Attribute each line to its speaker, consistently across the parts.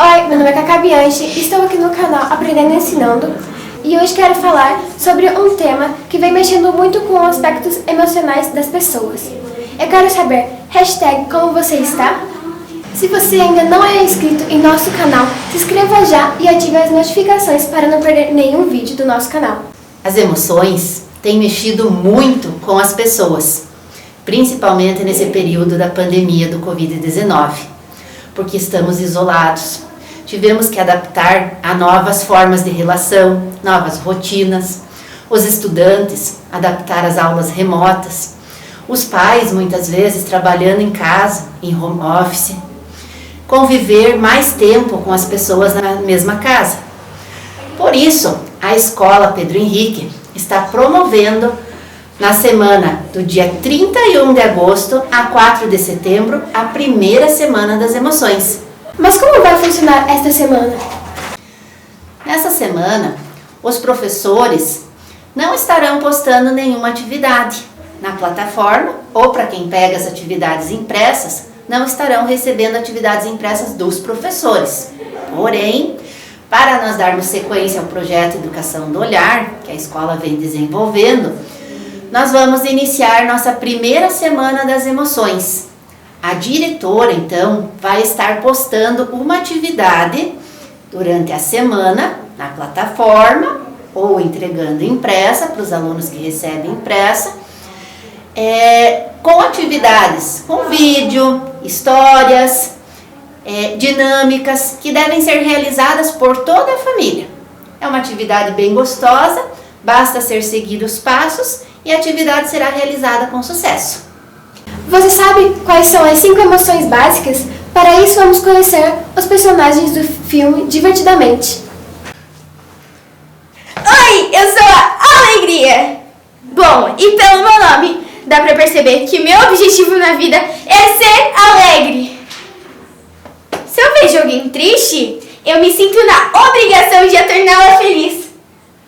Speaker 1: Oi, meu nome é Cacá Bianchi, estou aqui no canal Aprendendo e Ensinando e hoje quero falar sobre um tema que vem mexendo muito com aspectos emocionais das pessoas. Eu quero saber, como você está? Se você ainda não é inscrito em nosso canal, se inscreva já e ative as notificações para não perder nenhum vídeo do nosso canal.
Speaker 2: As emoções têm mexido muito com as pessoas, principalmente nesse período da pandemia do Covid-19, porque estamos isolados. Tivemos que adaptar a novas formas de relação, novas rotinas. Os estudantes adaptar às aulas remotas. Os pais, muitas vezes, trabalhando em casa, em home office. Conviver mais tempo com as pessoas na mesma casa. Por isso, a Escola Pedro Henrique está promovendo, na semana do dia 31 de agosto a 4 de setembro, a primeira Semana das Emoções.
Speaker 1: Mas como vai funcionar esta semana?
Speaker 2: Nessa semana, os professores não estarão postando nenhuma atividade na plataforma, ou para quem pega as atividades impressas, não estarão recebendo atividades impressas dos professores. Porém, para nós darmos sequência ao projeto Educação do Olhar, que a escola vem desenvolvendo, nós vamos iniciar nossa primeira Semana das Emoções. A diretora, então, vai estar postando uma atividade durante a semana na plataforma ou entregando impressa para os alunos que recebem impressa, com atividades, com vídeo, histórias, dinâmicas que devem ser realizadas por toda a família. É uma atividade bem gostosa, basta ser seguido os passos e a atividade será realizada com sucesso.
Speaker 1: Você sabe quais são as 5 emoções básicas? Para isso, vamos conhecer os personagens do filme Divertidamente.
Speaker 3: Oi, eu sou a Alegria! Bom, e pelo meu nome, dá pra perceber que meu objetivo na vida é ser alegre. Se eu vejo alguém triste, eu me sinto na obrigação de a torná-la feliz.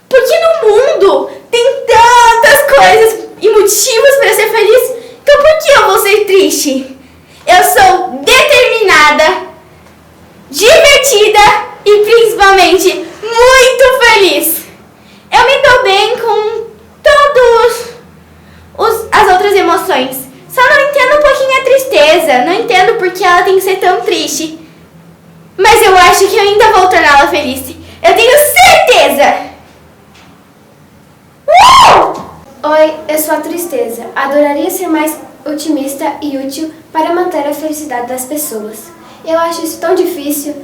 Speaker 3: Porque no mundo tem tantas coisas e motivos para ser feliz. Então por que eu vou ser triste? Eu sou determinada, divertida e principalmente muito feliz. Eu me dou bem com todas as outras emoções. Só não entendo um pouquinho a tristeza. Não entendo porque ela tem que ser tão triste. Mas eu acho que eu ainda vou torná-la feliz. Eu tenho certeza!
Speaker 1: Oi, eu sou a Tristeza. Adoraria ser mais otimista e útil para manter a felicidade das pessoas. Eu acho isso tão difícil.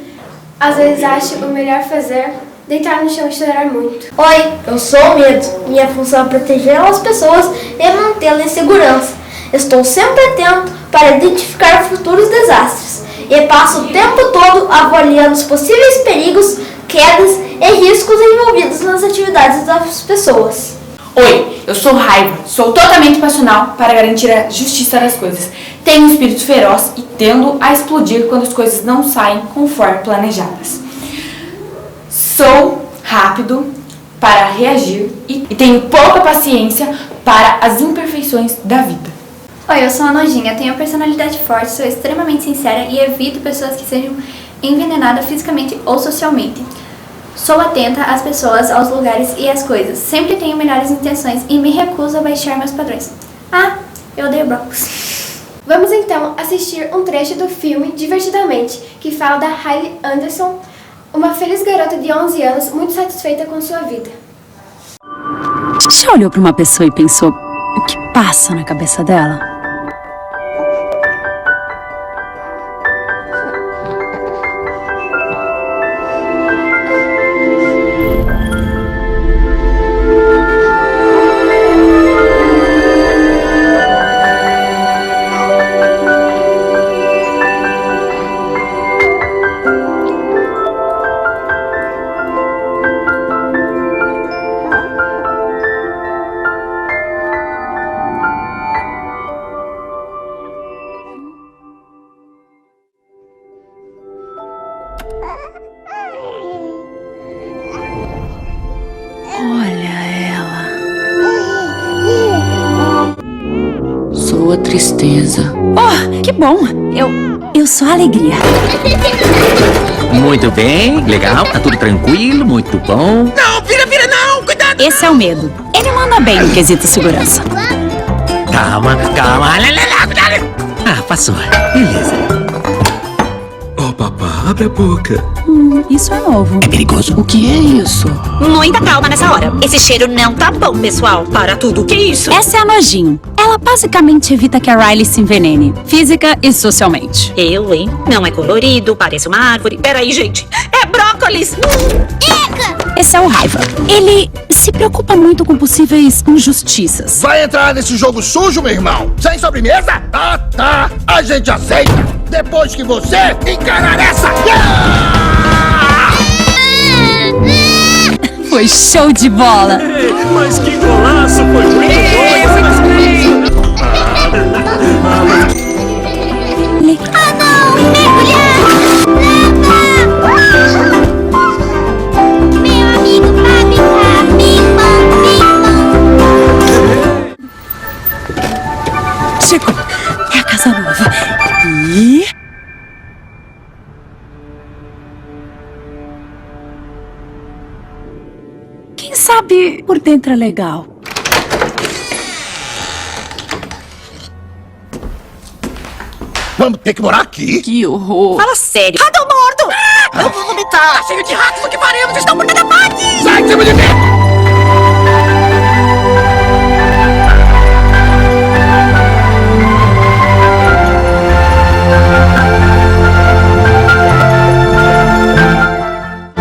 Speaker 1: Às vezes acho o melhor fazer deitar no chão e chorar muito.
Speaker 4: Oi, eu sou o Medo. Minha função é proteger as pessoas e mantê-las em segurança. Estou sempre atento para identificar futuros desastres e passo o tempo todo avaliando os possíveis perigos, quedas e riscos envolvidos nas atividades das pessoas.
Speaker 5: Oi, eu sou Raiva, sou totalmente passional para garantir a justiça das coisas. Tenho um espírito feroz e tendo a explodir quando as coisas não saem conforme planejadas. Sou rápido para reagir e tenho pouca paciência para as imperfeições da vida.
Speaker 6: Oi, eu sou a Nojinha, tenho personalidade forte, sou extremamente sincera e evito pessoas que sejam envenenadas fisicamente ou socialmente. Sou atenta às pessoas, aos lugares e às coisas. Sempre tenho melhores intenções e me recuso a baixar meus padrões. Ah, eu odeio brócolis.
Speaker 1: Vamos então assistir um trecho do filme Divertidamente, que fala da Hailey Anderson, uma feliz garota de 11 anos muito satisfeita com sua vida.
Speaker 7: Você já olhou para uma pessoa e pensou o que passa na cabeça dela? sou a tristeza. Oh, que bom! Eu sou a alegria.
Speaker 8: Muito bem, legal, tá tudo tranquilo, muito bom. Não, vira, não, cuidado!
Speaker 7: Esse é o medo. Ele manda bem no quesito segurança.
Speaker 8: Calma, cuidado! Ah, passou, beleza.
Speaker 9: Oh, papá, abre a boca.
Speaker 7: Isso é novo.
Speaker 8: É perigoso?
Speaker 7: O que é isso?
Speaker 10: Muita calma nessa hora. Esse cheiro não tá bom, pessoal. Para tudo. O que é isso?
Speaker 7: Essa é a nojinho. Ela basicamente evita que a Riley se envenene, física e socialmente.
Speaker 10: Eu, hein? Não é colorido, parece uma árvore. Peraí, gente. É brócolis!
Speaker 7: Esse é o Raiva. Ele se preocupa muito com possíveis injustiças.
Speaker 9: Vai entrar nesse jogo sujo, meu irmão? Sem sobremesa? Tá. A gente aceita. Depois que você encarar essa...
Speaker 7: Foi show de bola.
Speaker 8: Mas que golaço, foi muito
Speaker 7: Chegou. É a casa nova. E... quem sabe por dentro é legal.
Speaker 9: Vamos ter que morar aqui?
Speaker 7: Que horror.
Speaker 10: Fala sério. Rato morto! Eu vou vomitar. Tá cheio de ratos, o que faremos? Estão mordendo a parte!
Speaker 9: Sai de cima de mim!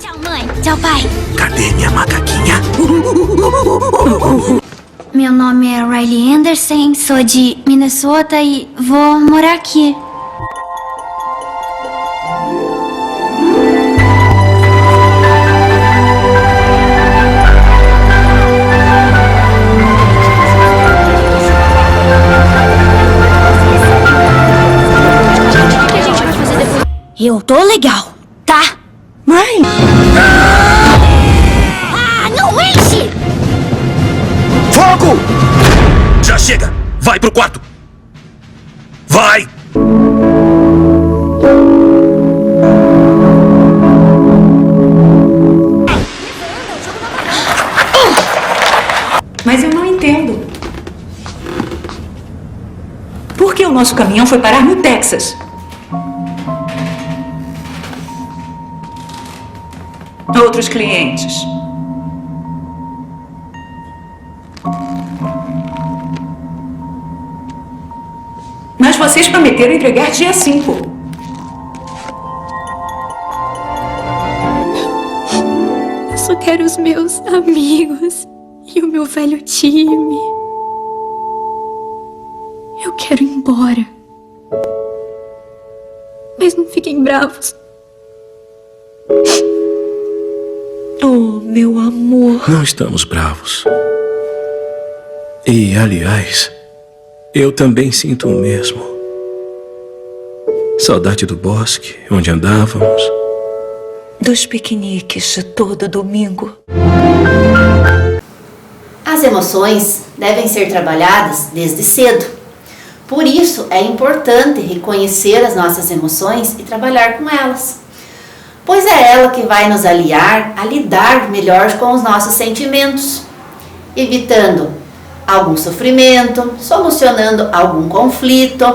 Speaker 3: Tchau, mãe. Tchau, pai.
Speaker 8: Cadê minha macaquinha?
Speaker 3: Meu nome é Riley Anderson, sou de Minnesota e vou morar aqui. Eu tô legal, tá?
Speaker 7: Mãe!
Speaker 3: Ah, não enche!
Speaker 9: Fogo!
Speaker 8: Já chega! Vai pro quarto! Vai!
Speaker 11: Mas eu não entendo. Por que o nosso caminhão foi parar no Texas? Outros clientes. Mas vocês prometeram entregar dia 5.
Speaker 6: Eu só quero os meus amigos e o meu velho time. Eu quero ir embora. Mas não fiquem bravos.
Speaker 11: Oh, meu amor.
Speaker 9: Não estamos bravos. E, aliás, eu também sinto o mesmo. Saudade do bosque, onde andávamos.
Speaker 11: Dos piqueniques de todo domingo.
Speaker 2: As emoções devem ser trabalhadas desde cedo. Por isso, é importante reconhecer as nossas emoções e trabalhar com elas, pois é ela que vai nos aliar a lidar melhor com os nossos sentimentos, evitando algum sofrimento, solucionando algum conflito.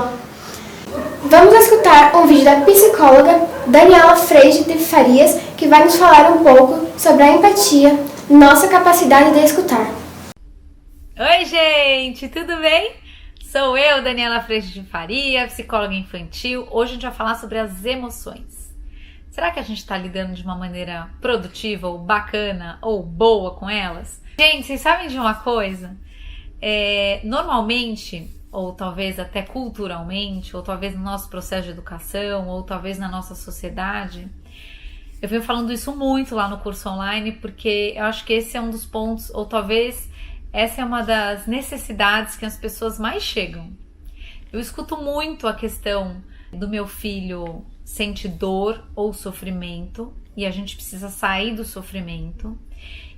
Speaker 1: Vamos escutar um vídeo da psicóloga Daniela Freire de Farias, que vai nos falar um pouco sobre a empatia, nossa capacidade de escutar.
Speaker 12: Oi, gente, tudo bem? Sou eu, Daniela Freire de Faria, psicóloga infantil. Hoje a gente vai falar sobre as emoções. Será que a gente está lidando de uma maneira produtiva, ou bacana, ou boa com elas? Gente, vocês sabem de uma coisa? Normalmente, ou talvez até culturalmente, ou talvez no nosso processo de educação, ou talvez na nossa sociedade, eu venho falando isso muito lá no curso online, porque eu acho que esse é um dos pontos, ou talvez essa é uma das necessidades que as pessoas mais chegam. Eu escuto muito a questão do meu filho sente dor ou sofrimento e a gente precisa sair do sofrimento.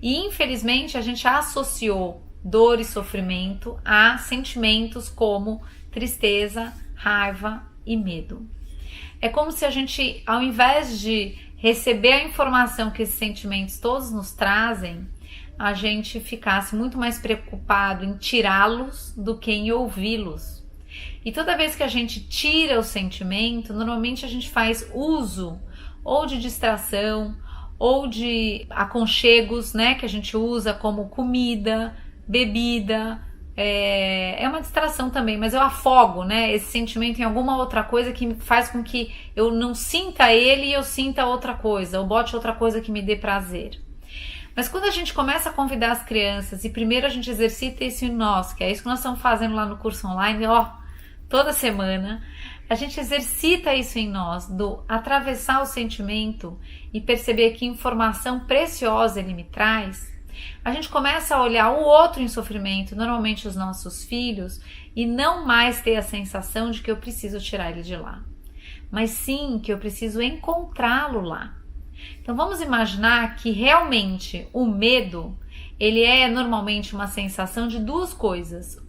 Speaker 12: E infelizmente a gente associou dor e sofrimento a sentimentos como tristeza, raiva e medo. É como se a gente, ao invés de receber a informação que esses sentimentos todos nos trazem, a gente ficasse muito mais preocupado em tirá-los do que em ouvi-los. E toda vez que a gente tira o sentimento, normalmente a gente faz uso ou de distração ou de aconchegos, né, que a gente usa como comida, bebida. É uma distração também, mas eu afogo, né, esse sentimento em alguma outra coisa que faz com que eu não sinta ele e eu sinta outra coisa, ou bote outra coisa que me dê prazer. Mas quando a gente começa a convidar as crianças e primeiro a gente exercita isso em nós, que é isso que nós estamos fazendo lá no curso online, toda semana, a gente exercita isso em nós, do atravessar o sentimento e perceber que informação preciosa ele me traz. A gente começa a olhar o outro em sofrimento, normalmente os nossos filhos, e não mais ter a sensação de que eu preciso tirar ele de lá, mas sim que eu preciso encontrá-lo lá. Então vamos imaginar que realmente o medo, ele é normalmente uma sensação de duas coisas.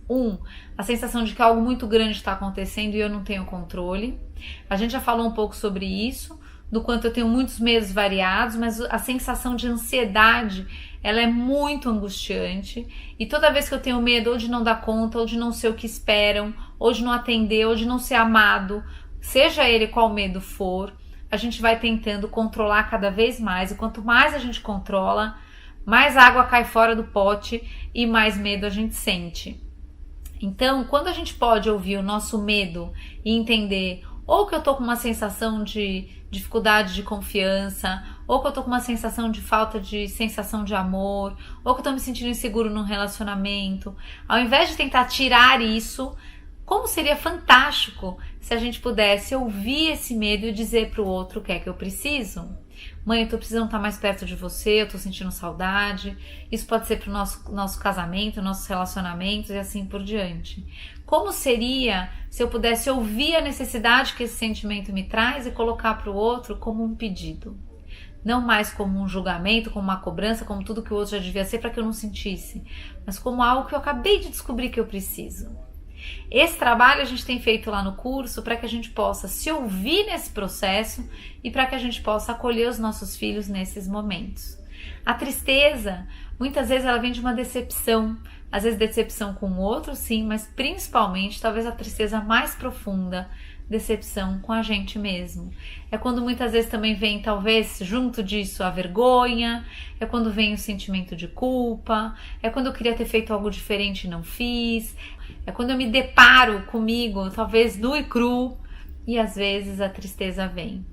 Speaker 12: A sensação de que algo muito grande está acontecendo e eu não tenho controle. A gente já falou um pouco sobre isso, do quanto eu tenho muitos medos variados, mas a sensação de ansiedade, ela é muito angustiante. E toda vez que eu tenho medo ou de não dar conta, ou de não ser o que esperam, ou de não atender, ou de não ser amado, seja ele qual medo for, a gente vai tentando controlar cada vez mais. E quanto mais a gente controla, mais água cai fora do pote e mais medo a gente sente. Então, quando a gente pode ouvir o nosso medo e entender ou que eu tô com uma sensação de dificuldade de confiança, ou que eu tô com uma sensação de falta de sensação de amor, ou que eu tô me sentindo inseguro num relacionamento, ao invés de tentar tirar isso, como seria fantástico se a gente pudesse ouvir esse medo e dizer pro outro o que é que eu preciso. Mãe, eu tô precisando estar mais perto de você, eu tô sentindo saudade. Isso pode ser pro nosso casamento, nossos relacionamentos e assim por diante. Como seria se eu pudesse ouvir a necessidade que esse sentimento me traz e colocar pro outro como um pedido? Não mais como um julgamento, como uma cobrança, como tudo que o outro já devia ser para que eu não sentisse, mas como algo que eu acabei de descobrir que eu preciso. Esse trabalho a gente tem feito lá no curso para que a gente possa se ouvir nesse processo e para que a gente possa acolher os nossos filhos nesses momentos. A tristeza, muitas vezes ela vem de uma decepção, às vezes decepção com o outro, sim, mas principalmente, talvez a tristeza mais profunda, decepção com a gente mesmo. É quando muitas vezes também vem, talvez, junto disso, a vergonha, é quando vem o sentimento de culpa, é quando eu queria ter feito algo diferente e não fiz, é quando eu me deparo comigo, talvez nu e cru, e às vezes a tristeza vem.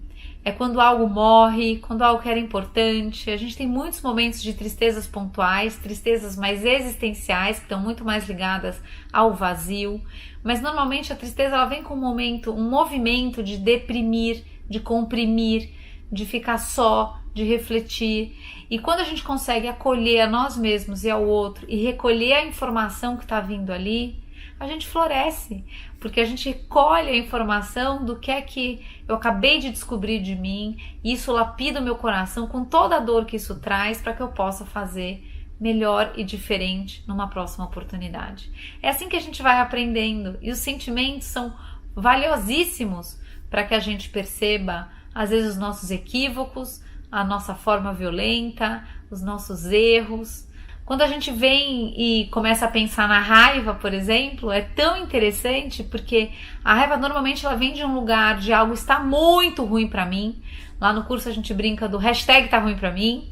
Speaker 12: É quando algo morre, quando algo que era importante. A gente tem muitos momentos de tristezas pontuais, tristezas mais existenciais, que estão muito mais ligadas ao vazio. Mas normalmente a tristeza ela vem com um movimento de deprimir, de comprimir, de ficar só, de refletir. E quando a gente consegue acolher a nós mesmos e ao outro e recolher a informação que está vindo ali, a gente floresce, porque a gente recolhe a informação do que é que eu acabei de descobrir de mim, e isso lapida o meu coração com toda a dor que isso traz para que eu possa fazer melhor e diferente numa próxima oportunidade. É assim que a gente vai aprendendo, e os sentimentos são valiosíssimos para que a gente perceba, às vezes, os nossos equívocos, a nossa forma violenta, os nossos erros. Quando a gente vem e começa a pensar na raiva, por exemplo, é tão interessante porque a raiva normalmente ela vem de um lugar de algo está muito ruim para mim. Lá no curso a gente brinca do hashtag tá ruim para mim.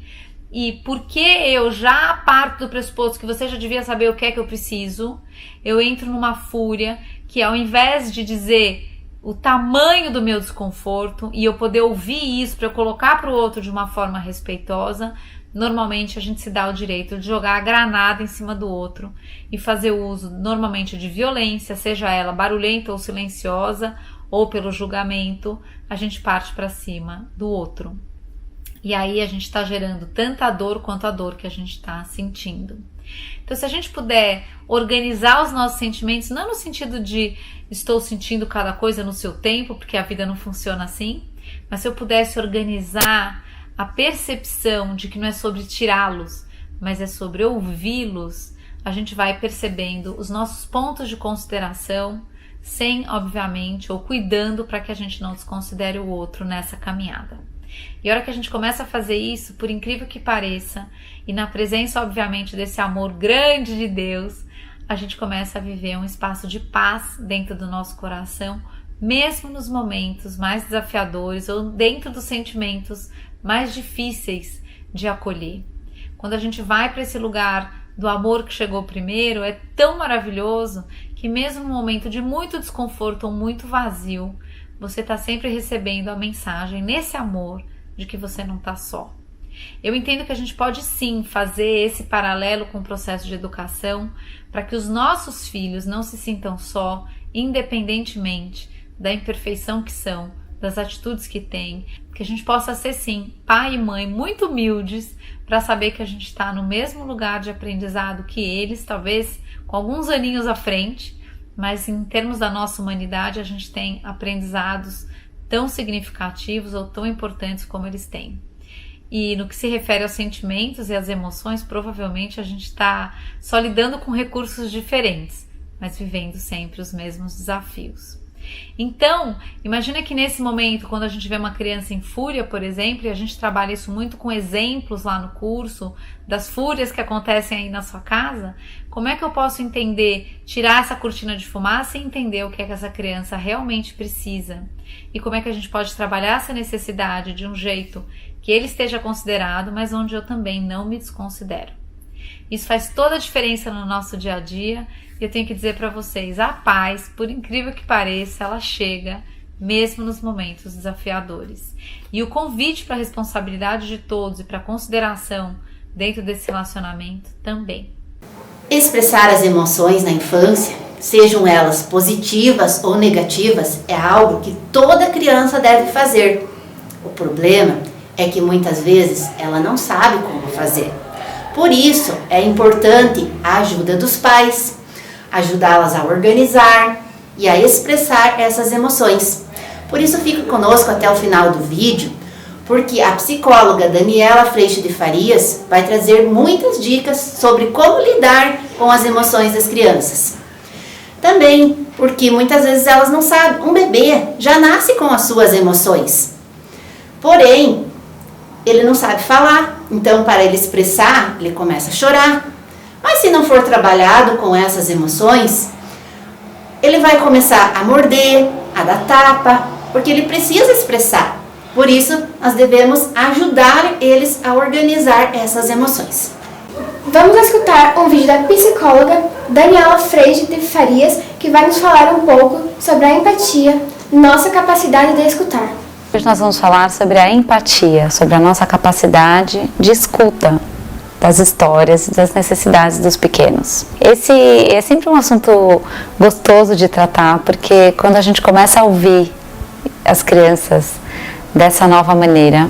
Speaker 12: E porque eu já parto do pressuposto que você já devia saber o que é que eu preciso, eu entro numa fúria que ao invés de dizer o tamanho do meu desconforto e eu poder ouvir isso para eu colocar para o outro de uma forma respeitosa, normalmente a gente se dá o direito de jogar a granada em cima do outro e fazer uso normalmente de violência, seja ela barulhenta ou silenciosa, ou pelo julgamento, a gente parte para cima do outro. E aí a gente está gerando tanta dor quanto a dor que a gente está sentindo. Então, se a gente puder organizar os nossos sentimentos, não no sentido de estou sentindo cada coisa no seu tempo, porque a vida não funciona assim, mas se eu pudesse organizar a percepção de que não é sobre tirá-los, mas é sobre ouvi-los, a gente vai percebendo os nossos pontos de consideração, sem, obviamente, ou cuidando para que a gente não desconsidere o outro nessa caminhada. E a hora que a gente começa a fazer isso, por incrível que pareça, e na presença, obviamente, desse amor grande de Deus, a gente começa a viver um espaço de paz dentro do nosso coração, mesmo nos momentos mais desafiadores ou dentro dos sentimentos mais difíceis de acolher. Quando a gente vai para esse lugar do amor que chegou primeiro, é tão maravilhoso que mesmo no momento de muito desconforto ou muito vazio, você está sempre recebendo a mensagem nesse amor de que você não está só. Eu entendo que a gente pode sim fazer esse paralelo com o processo de educação para que os nossos filhos não se sintam só, independentemente da imperfeição que são, das atitudes que têm, que a gente possa ser sim pai e mãe muito humildes para saber que a gente está no mesmo lugar de aprendizado que eles, talvez com alguns aninhos à frente, mas em termos da nossa humanidade a gente tem aprendizados tão significativos ou tão importantes como eles têm. E no que se refere aos sentimentos e às emoções, provavelmente a gente está só lidando com recursos diferentes, mas vivendo sempre os mesmos desafios. Então, imagina que nesse momento, quando a gente vê uma criança em fúria, por exemplo, e a gente trabalha isso muito com exemplos lá no curso, das fúrias que acontecem aí na sua casa, como é que eu posso entender, tirar essa cortina de fumaça e entender o que é que essa criança realmente precisa? E como é que a gente pode trabalhar essa necessidade de um jeito que ele esteja considerado, mas onde eu também não me desconsidero? Isso faz toda a diferença no nosso dia a dia. E eu tenho que dizer para vocês, a paz, por incrível que pareça, ela chega mesmo nos momentos desafiadores. E o convite para a responsabilidade de todos e para a consideração dentro desse relacionamento também.
Speaker 2: Expressar as emoções na infância, sejam elas positivas ou negativas, é algo que toda criança deve fazer. O problema é que muitas vezes ela não sabe como fazer. Por isso é importante a ajuda dos pais, ajudá-las a organizar e a expressar essas emoções. Por isso fica conosco até o final do vídeo, porque a psicóloga Daniela Freixo de Farias vai trazer muitas dicas sobre como lidar com as emoções das crianças. Também porque muitas vezes elas não sabem, um bebê já nasce com as suas emoções. Porém, ele não sabe falar, então para ele expressar, ele começa a chorar. Mas se não for trabalhado com essas emoções, ele vai começar a morder, a dar tapa, porque ele precisa expressar. Por isso, nós devemos ajudar eles a organizar essas emoções.
Speaker 1: Vamos escutar um vídeo da psicóloga Daniela Freixo de Farias, que vai nos falar um pouco sobre a empatia, nossa capacidade de escutar.
Speaker 13: Hoje nós vamos falar sobre a empatia, sobre a nossa capacidade de escuta das histórias e das necessidades dos pequenos. Esse é sempre um assunto gostoso de tratar, porque quando a gente começa a ouvir as crianças dessa nova maneira,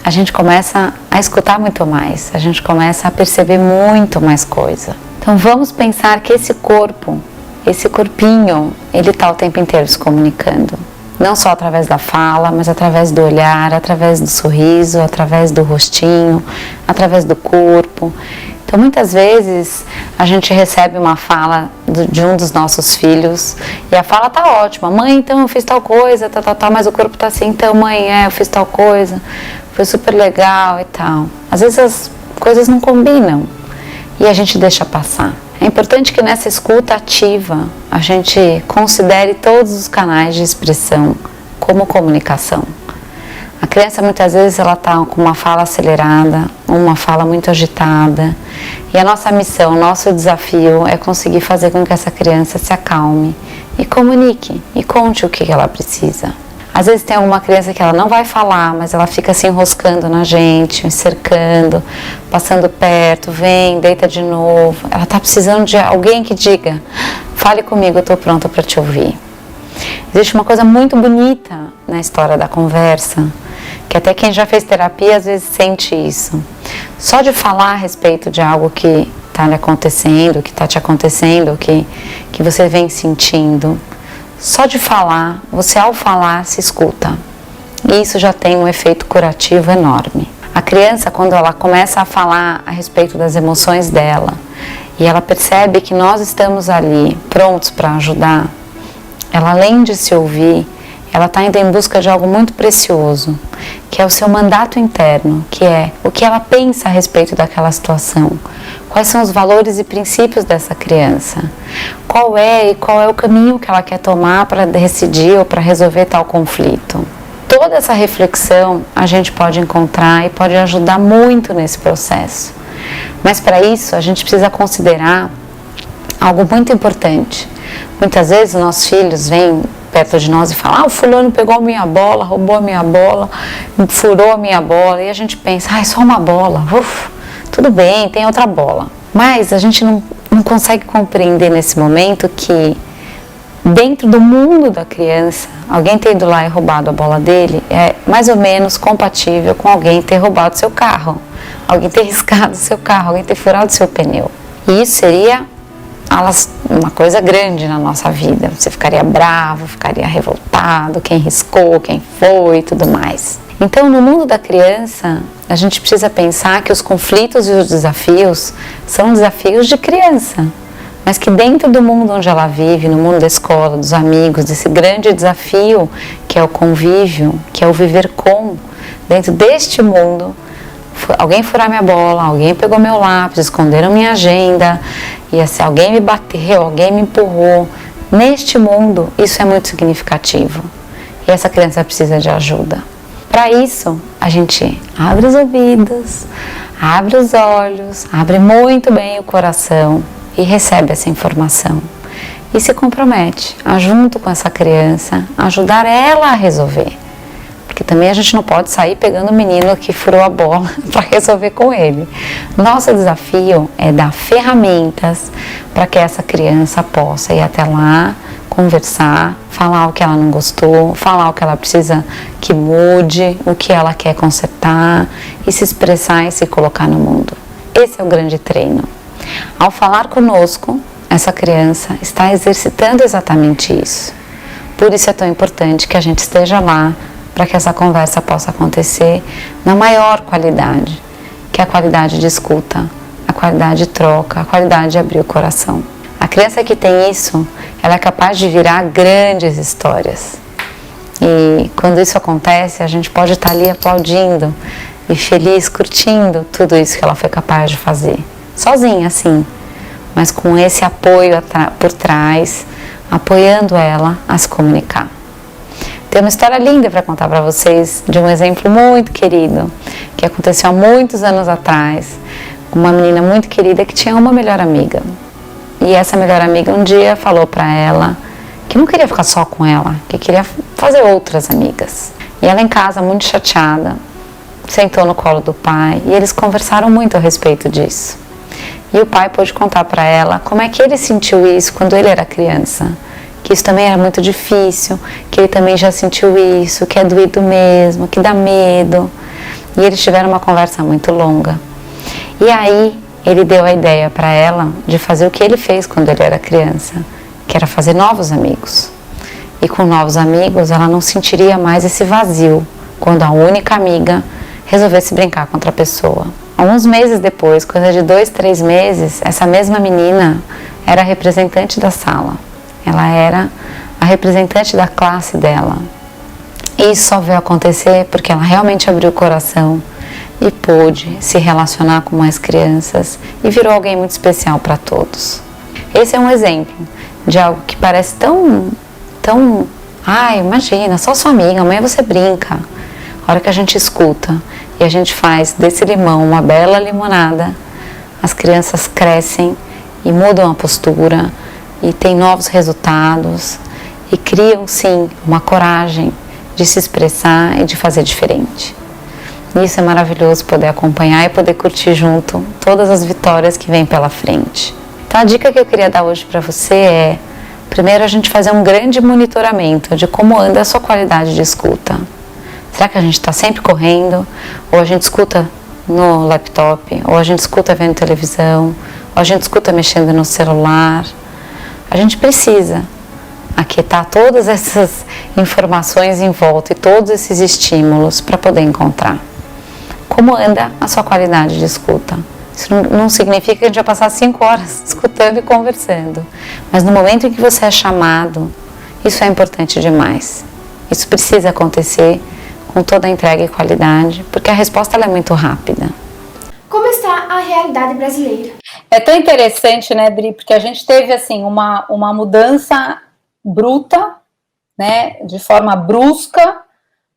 Speaker 13: a gente começa a escutar muito mais, a gente começa a perceber muito mais coisa. Então vamos pensar que esse corpo, esse corpinho, ele está o tempo inteiro se comunicando. Não só através da fala, mas através do olhar, através do sorriso, através do rostinho, através do corpo. Então, muitas vezes, a gente recebe uma fala de um dos nossos filhos e a fala tá ótima. Mãe, então eu fiz tal coisa, mas o corpo tá assim. Então, mãe, eu fiz tal coisa, foi super legal e tal. Às vezes as coisas não combinam e a gente deixa passar. É importante que nessa escuta ativa a gente considere todos os canais de expressão como comunicação. A criança muitas vezes ela está com uma fala acelerada, uma fala muito agitada, e a nossa missão, o nosso desafio é conseguir fazer com que essa criança se acalme e comunique e conte o que ela precisa. Às vezes tem alguma criança que ela não vai falar, mas ela fica se enroscando na gente, cercando, passando perto, vem, deita de novo. Ela está precisando de alguém que diga, fale comigo, eu estou pronta para te ouvir. Existe uma coisa muito bonita na história da conversa, que até quem já fez terapia às vezes sente isso. Só de falar a respeito de algo que está lhe acontecendo, que está te acontecendo, que você vem sentindo, só de falar, você ao falar se escuta. E isso já tem um efeito curativo enorme. A criança, quando ela começa a falar a respeito das emoções dela, e ela percebe que nós estamos ali prontos para ajudar, ela além de se ouvir, ela está indo em busca de algo muito precioso, que é o seu mandato interno, que é o que ela pensa a respeito daquela situação, quais são os valores e princípios dessa criança, qual é o caminho que ela quer tomar para decidir ou para resolver tal conflito. Toda essa reflexão a gente pode encontrar e pode ajudar muito nesse processo. Mas para isso a gente precisa considerar algo muito importante. Muitas vezes os nossos filhos vêm perto de nós e falam: o fulano pegou a minha bola, roubou a minha bola, furou a minha bola, e a gente pensa: é só uma bola, tudo bem, tem outra bola. Mas a gente não consegue compreender nesse momento que dentro do mundo da criança, alguém ter ido lá e roubado a bola dele é mais ou menos compatível com alguém ter roubado seu carro, alguém ter riscado seu carro, alguém ter furado seu pneu. E isso seria uma coisa grande na nossa vida. Você ficaria bravo, ficaria revoltado, quem riscou, quem foi e tudo mais. Então, no mundo da criança, a gente precisa pensar que os conflitos e os desafios são desafios de criança, mas que dentro do mundo onde ela vive, no mundo da escola, dos amigos, desse grande desafio que é o convívio, que é o viver com, dentro deste mundo, alguém furar minha bola, alguém pegou meu lápis, esconderam minha agenda, e assim, alguém me bateu, alguém me empurrou. Neste mundo, isso é muito significativo. E essa criança precisa de ajuda. Para isso, a gente abre os ouvidos, abre os olhos, abre muito bem o coração e recebe essa informação. E se compromete a, junto com essa criança, ajudar ela a resolver. Porque também a gente não pode sair pegando o menino que furou a bola para resolver com ele. Nosso desafio é dar ferramentas para que essa criança possa ir até lá, conversar, falar o que ela não gostou, falar o que ela precisa que mude, o que ela quer consertar e se expressar e se colocar no mundo. Esse é o grande treino. Ao falar conosco, essa criança está exercitando exatamente isso. Por isso é tão importante que a gente esteja lá, para que essa conversa possa acontecer na maior qualidade, que é a qualidade de escuta, a qualidade de troca, a qualidade de abrir o coração. A criança que tem isso, ela é capaz de virar grandes histórias. E quando isso acontece, a gente pode estar ali aplaudindo e feliz, curtindo tudo isso que ela foi capaz de fazer. Sozinha, assim, mas com esse apoio por trás, apoiando ela a se comunicar. Tem uma história linda para contar para vocês de um exemplo muito querido que aconteceu há muitos anos atrás com uma menina muito querida que tinha uma melhor amiga. E essa melhor amiga um dia falou para ela que não queria ficar só com ela, que queria fazer outras amigas. E ela em casa, muito chateada, sentou no colo do pai e eles conversaram muito a respeito disso. E o pai pôde contar para ela como é que ele sentiu isso quando ele era criança. Que isso também era muito difícil, que ele também já sentiu isso, que é doído mesmo, que dá medo. E eles tiveram uma conversa muito longa. E aí ele deu a ideia para ela de fazer o que ele fez quando ele era criança, que era fazer novos amigos. E com novos amigos ela não sentiria mais esse vazio quando a única amiga resolvesse brincar com outra pessoa. Alguns meses depois, coisa de 2, 3 meses, essa mesma menina era a representante da sala. Ela era a representante da classe dela. E isso só veio acontecer porque ela realmente abriu o coração e pôde se relacionar com mais crianças e virou alguém muito especial para todos. Esse é um exemplo de algo que parece tão... imagina, só sua amiga, amanhã você brinca. A hora que a gente escuta e a gente faz desse limão uma bela limonada, as crianças crescem e mudam a postura, e tem novos resultados e criam sim uma coragem de se expressar e de fazer diferente. Isso é maravilhoso poder acompanhar e poder curtir junto todas as vitórias que vêm pela frente. Então a dica que eu queria dar hoje para você é, primeiro a gente fazer um grande monitoramento de como anda a sua qualidade de escuta. Será que a gente está sempre correndo? Ou a gente escuta no laptop? Ou a gente escuta vendo televisão? Ou a gente escuta mexendo no celular? A gente precisa aquietar todas essas informações em volta e todos esses estímulos para poder encontrar. Como anda a sua qualidade de escuta? Isso não significa que a gente vai passar 5 horas escutando e conversando. Mas no momento em que você é chamado, Isso é importante demais. Isso precisa acontecer com toda a entrega e qualidade, porque a resposta ela é muito rápida.
Speaker 1: Como está a realidade brasileira?
Speaker 14: É tão interessante, né, Dri, porque a gente teve, assim, uma mudança bruta, né, de forma brusca,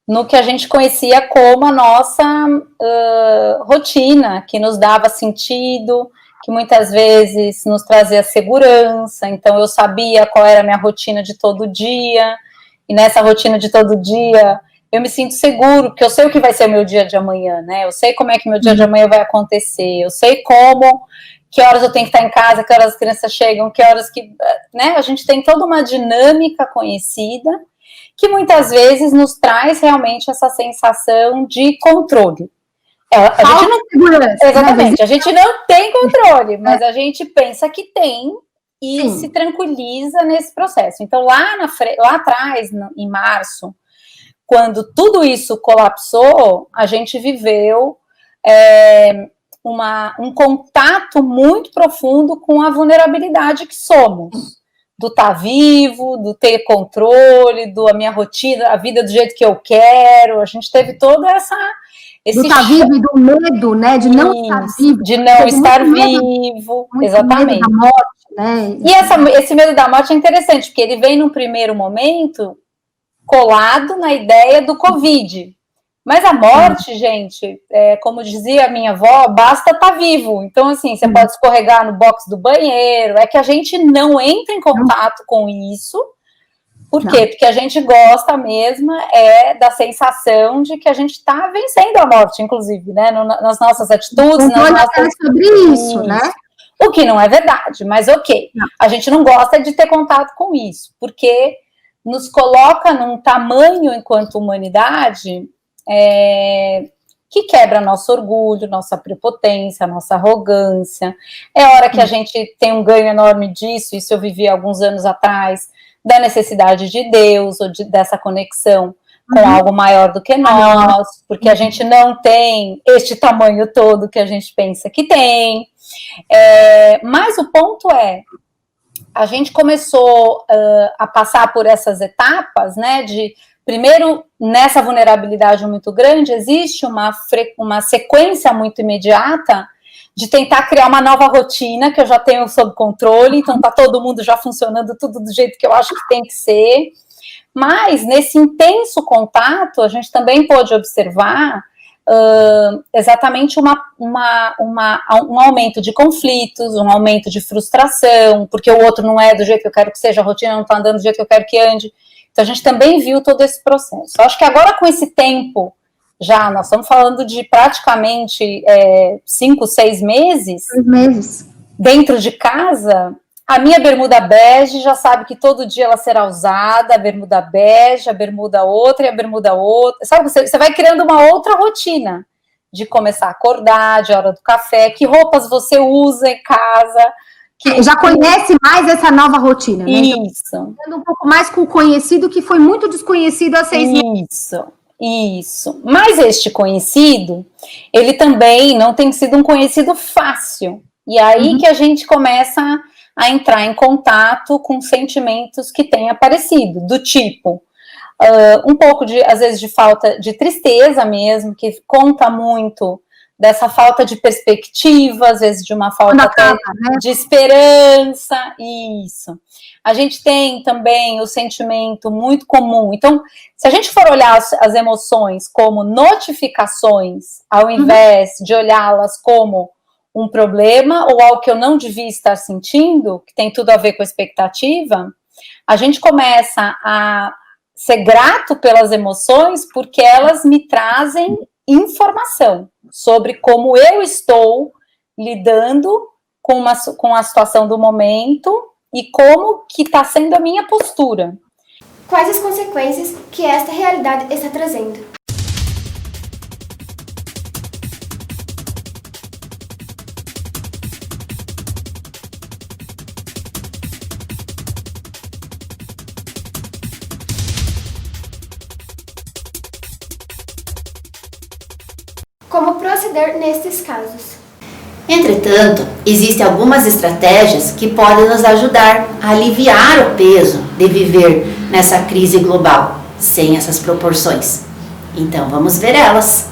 Speaker 14: no que a gente conhecia como a nossa rotina, que nos dava sentido, que muitas vezes nos trazia segurança. Então eu sabia qual era a minha rotina de todo dia, e nessa rotina de todo dia eu me sinto seguro, porque eu sei o que vai ser o meu dia de amanhã, né? Eu sei como é que meu dia de amanhã vai acontecer, eu sei que horas eu tenho que estar em casa, que horas as crianças chegam, que horas que, né? A gente tem toda uma dinâmica conhecida, que muitas vezes nos traz realmente essa sensação de controle. A gente não, segurança, exatamente, né? A gente não tem controle, mas a gente pensa que tem e se tranquiliza nesse processo. Então, lá atrás, em março, quando tudo isso colapsou, a gente viveu um contato muito profundo com a vulnerabilidade que somos. Do estar vivo, do ter controle, a minha rotina, a vida do jeito que eu quero. A gente teve toda esse do estar vivo e do medo, né? De não estar vivo. De não estar vivo, exatamente. Medo da morte, né? E esse medo da morte é interessante, porque ele vem num primeiro momento colado na ideia do Covid. Mas a morte, gente, como dizia a minha avó, basta estar vivo. Então, assim, você pode escorregar no box do banheiro. É que a gente não entra em contato com isso. Por quê? Porque a gente gosta mesmo da sensação de que a gente está vencendo a morte, inclusive, né? Nas nossas atitudes. Sobre isso, né? O que não é verdade, mas ok. A gente não gosta de ter contato com isso, porque nos coloca num tamanho enquanto humanidade que quebra nosso orgulho, nossa prepotência, nossa arrogância. É hora que a gente tem um ganho enorme disso, isso eu vivi alguns anos atrás, da necessidade de Deus, ou dessa conexão com algo maior do que nós, porque a gente não tem este tamanho todo que a gente pensa que tem. Mas o ponto a gente começou a passar por essas etapas, né, primeiro, nessa vulnerabilidade muito grande, existe uma sequência muito imediata de tentar criar uma nova rotina que eu já tenho sob controle, então tá todo mundo já funcionando tudo do jeito que eu acho que tem que ser. Mas, nesse intenso contato, a gente também pôde observar exatamente um aumento de conflitos, um aumento de frustração, porque o outro não é do jeito que eu quero que seja, a rotina não tá andando do jeito que eu quero que ande. Então, a gente também viu todo esse processo. Eu acho que agora, com esse tempo, nós estamos falando de praticamente 5, 6 meses. 6 meses. Dentro de casa, a minha bermuda bege já sabe que todo dia ela será usada, a bermuda bege, a bermuda outra e a bermuda outra. Sabe, você vai criando uma outra rotina de começar a acordar, de hora do café, que roupas você usa em casa. Já conhece mais essa nova rotina, né? Isso. Então, um pouco mais com o conhecido que foi muito desconhecido há 6 meses. Isso. Mas este conhecido, ele também não tem sido um conhecido fácil. E aí que a gente começa a entrar em contato com sentimentos que têm aparecido, do tipo, um pouco às vezes, de falta de tristeza mesmo, que conta muito dessa falta de perspectiva, às vezes de uma falta até de esperança, isso. A gente tem também o sentimento muito comum. Então, se a gente for olhar as emoções como notificações, ao invés de olhá-las como um problema ou algo que eu não devia estar sentindo, que tem tudo a ver com a expectativa, a gente começa a ser grato pelas emoções porque elas me trazem informação sobre como eu estou lidando com a situação do momento e como que está sendo a minha postura.
Speaker 1: Quais as consequências que esta realidade está trazendo? Como proceder nestes casos?
Speaker 2: Entretanto, existem algumas estratégias que podem nos ajudar a aliviar o peso de viver nessa crise global, sem essas proporções. Então vamos ver elas.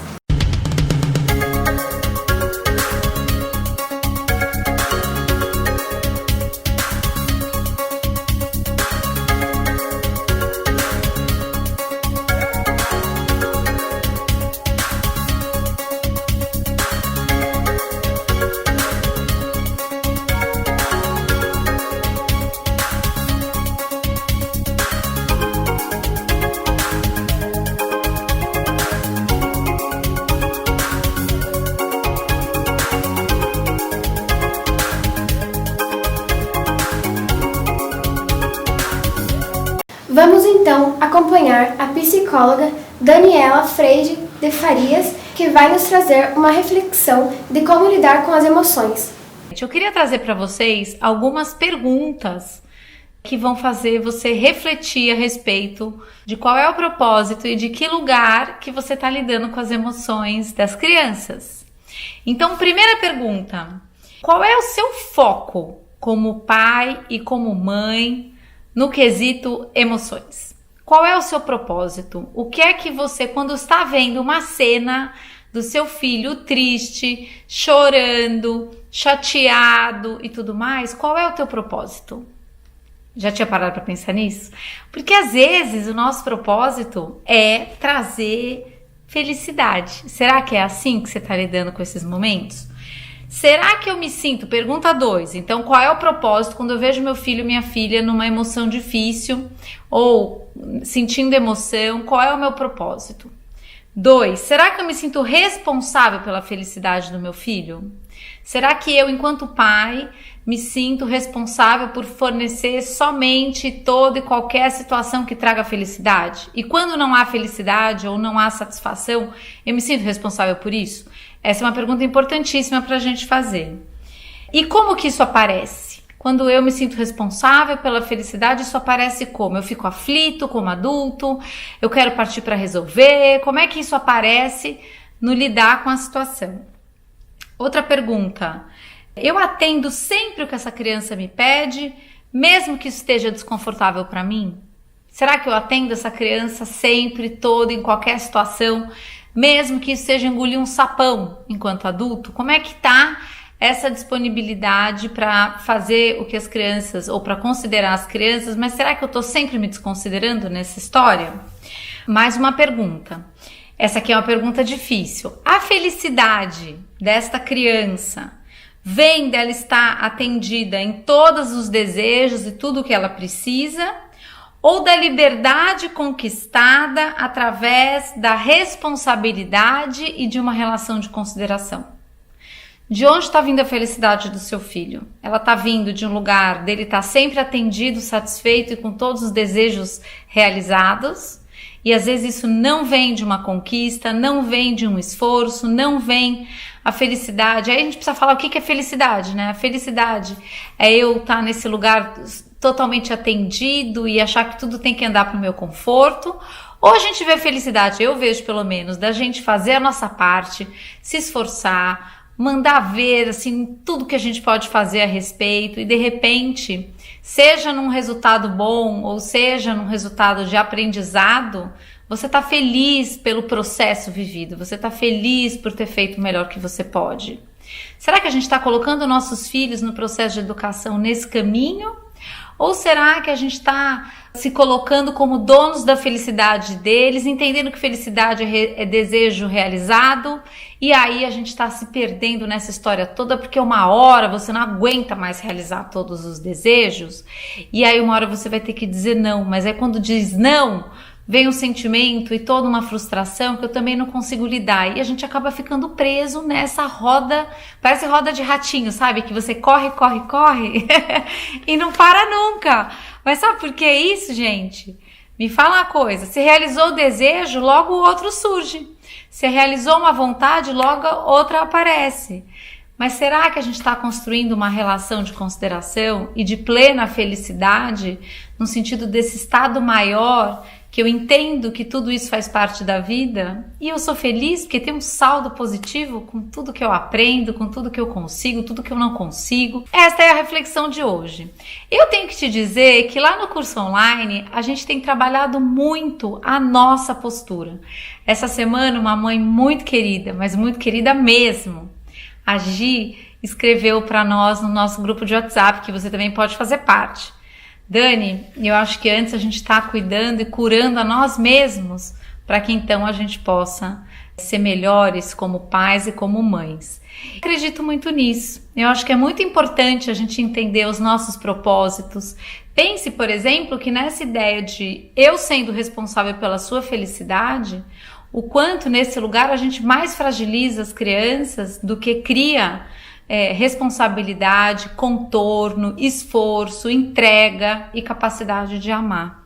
Speaker 1: Vamos então acompanhar a psicóloga Daniela Freire de Farias, que vai nos trazer uma reflexão de como lidar com as emoções.
Speaker 12: Eu queria trazer para vocês algumas perguntas que vão fazer você refletir a respeito de qual é o propósito e de que lugar que você está lidando com as emoções das crianças. Então, primeira pergunta: qual é o seu foco como pai e como mãe no quesito emoções? Qual é o seu propósito? O que é que você, quando está vendo uma cena do seu filho triste, chorando, chateado e tudo mais, qual é o teu propósito? Já tinha parado para pensar nisso? Porque às vezes o nosso propósito é trazer felicidade. Será que é assim que você está lidando com esses momentos? Será que eu me sinto? Pergunta 2. Então, qual é o propósito quando eu vejo meu filho e minha filha numa emoção difícil ou sentindo emoção? Qual é o meu propósito? 2. Será que eu me sinto responsável pela felicidade do meu filho? Será que eu, enquanto pai, me sinto responsável por fornecer somente toda e qualquer situação que traga felicidade? E quando não há felicidade ou não há satisfação, eu me sinto responsável por isso? Essa é uma pergunta importantíssima para a gente fazer. E como que isso aparece? Quando eu me sinto responsável pela felicidade, isso aparece como? Eu fico aflito como adulto? Eu quero partir para resolver? Como é que isso aparece no lidar com a situação? Outra pergunta: eu atendo sempre o que essa criança me pede, mesmo que isso esteja desconfortável para mim? Será que eu atendo essa criança sempre, toda, em qualquer situação, mesmo que isso seja engolir um sapão enquanto adulto? Como é que tá essa disponibilidade para fazer o que as crianças, ou para considerar as crianças, mas será que eu tô sempre me desconsiderando nessa história? Mais uma pergunta. Essa aqui é uma pergunta difícil. A felicidade desta criança vem dela estar atendida em todos os desejos e tudo o que ela precisa, ou da liberdade conquistada através da responsabilidade e de uma relação de consideração? De onde está vindo a felicidade do seu filho? Ela está vindo de um lugar dele estar sempre atendido, satisfeito e com todos os desejos realizados? E às vezes isso não vem de uma conquista, não vem de um esforço, não vem a felicidade. Aí a gente precisa falar o que é felicidade, né? A felicidade é eu estar nesse lugar totalmente atendido e achar que tudo tem que andar para o meu conforto. Ou a gente vê felicidade, eu vejo pelo menos, da gente fazer a nossa parte, se esforçar, mandar ver assim tudo que a gente pode fazer a respeito e de repente, seja num resultado bom ou seja num resultado de aprendizado, você está feliz pelo processo vivido, você está feliz por ter feito o melhor que você pode. Será que a gente está colocando nossos filhos no processo de educação nesse caminho? Ou será que a gente está se colocando como donos da felicidade deles, entendendo que felicidade é desejo realizado, e aí a gente está se perdendo nessa história toda, porque uma hora você não aguenta mais realizar todos os desejos, e aí uma hora você vai ter que dizer não, mas aí quando diz não, vem um sentimento e toda uma frustração que eu também não consigo lidar. E a gente acaba ficando preso nessa roda, parece roda de ratinho, sabe? Que você corre, corre, corre e não para nunca. Mas sabe por que isso, gente? Me fala uma coisa, se realizou o desejo, logo o outro surge. Se realizou uma vontade, logo outra aparece. Mas será que a gente está construindo uma relação de consideração e de plena felicidade no sentido desse estado maior que eu entendo que tudo isso faz parte da vida e eu sou feliz porque tenho um saldo positivo com tudo que eu aprendo, com tudo que eu consigo, tudo que eu não consigo. Esta é a reflexão de hoje. Eu tenho que te dizer que lá no curso online a gente tem trabalhado muito a nossa postura. Essa semana uma mãe muito querida, mas muito querida mesmo, a Gi, escreveu para nós no nosso grupo de WhatsApp, que você também pode fazer parte. Dani, eu acho que antes a gente está cuidando e curando a nós mesmos para que então a gente possa ser melhores como pais e como mães. Acredito muito nisso. Eu acho que é muito importante a gente entender os nossos propósitos. Pense, por exemplo, que nessa ideia de eu sendo responsável pela sua felicidade, o quanto nesse lugar a gente mais fragiliza as crianças do que cria responsabilidade, contorno, esforço, entrega e capacidade de amar.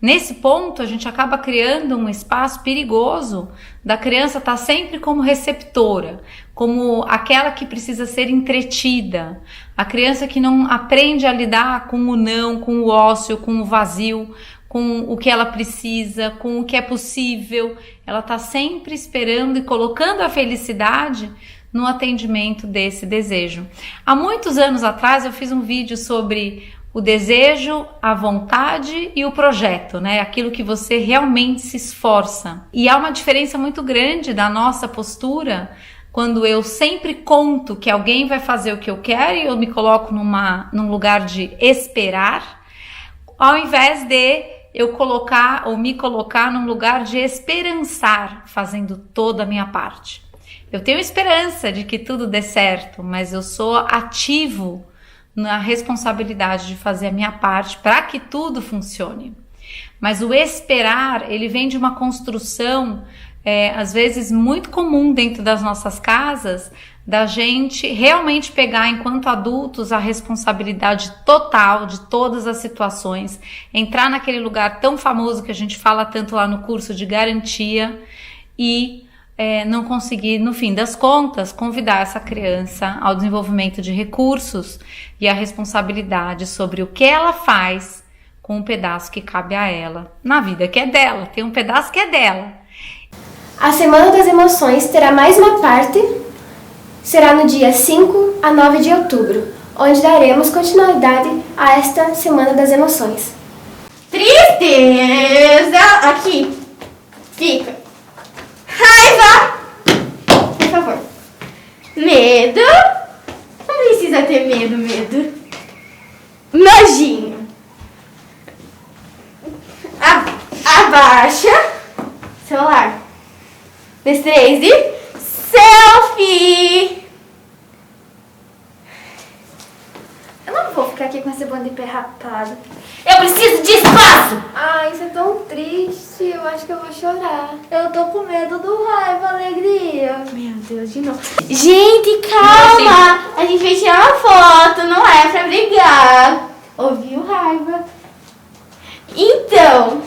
Speaker 12: Nesse ponto, a gente acaba criando um espaço perigoso da criança estar sempre como receptora, como aquela que precisa ser entretida, a criança que não aprende a lidar com o não, com o ócio, com o vazio, com o que ela precisa, com o que é possível. Ela está sempre esperando e colocando a felicidade no atendimento desse desejo. Há muitos anos atrás eu fiz um vídeo sobre o desejo, a vontade e o projeto, né? Aquilo que você realmente se esforça. E há uma diferença muito grande da nossa postura quando eu sempre conto que alguém vai fazer o que eu quero e eu me coloco num lugar de esperar, ao invés de eu colocar ou me colocar num lugar de esperançar, fazendo toda a minha parte. Eu tenho esperança de que tudo dê certo, mas eu sou ativo na responsabilidade de fazer a minha parte para que tudo funcione. Mas o esperar, ele vem de uma construção, às vezes muito comum dentro das nossas casas, da gente realmente pegar enquanto adultos a responsabilidade total de todas as situações, entrar naquele lugar tão famoso que a gente fala tanto lá no curso de garantia e não conseguir, no fim das contas, convidar essa criança ao desenvolvimento de recursos e a responsabilidade sobre o que ela faz com um pedaço que cabe a ela. Na vida que é dela, tem um pedaço que é dela.
Speaker 1: A Semana das Emoções terá mais uma parte, será no dia 5 a 9 de outubro, onde daremos continuidade a esta Semana das Emoções.
Speaker 3: Tristeza! Aqui, fica. Raiva! Por favor. Medo. Não precisa ter medo. Nojinho. Abaixa. Celular. Destreze. Selfie. Eu não vou ficar aqui com esse bando de pé rapado. Eu preciso de espaço!
Speaker 1: Ai, isso é tão triste. Eu acho que eu vou chorar.
Speaker 4: Eu tô com medo do raiva, alegria.
Speaker 3: Meu Deus, de novo. Gente, calma! A gente vai tirar uma foto, não é pra brigar. Ouviu, raiva? Então,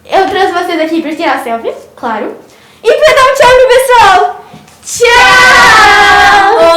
Speaker 3: eu trouxe vocês aqui pra tirar selfie, claro. E pra dar um tchau pro pessoal. Tchau!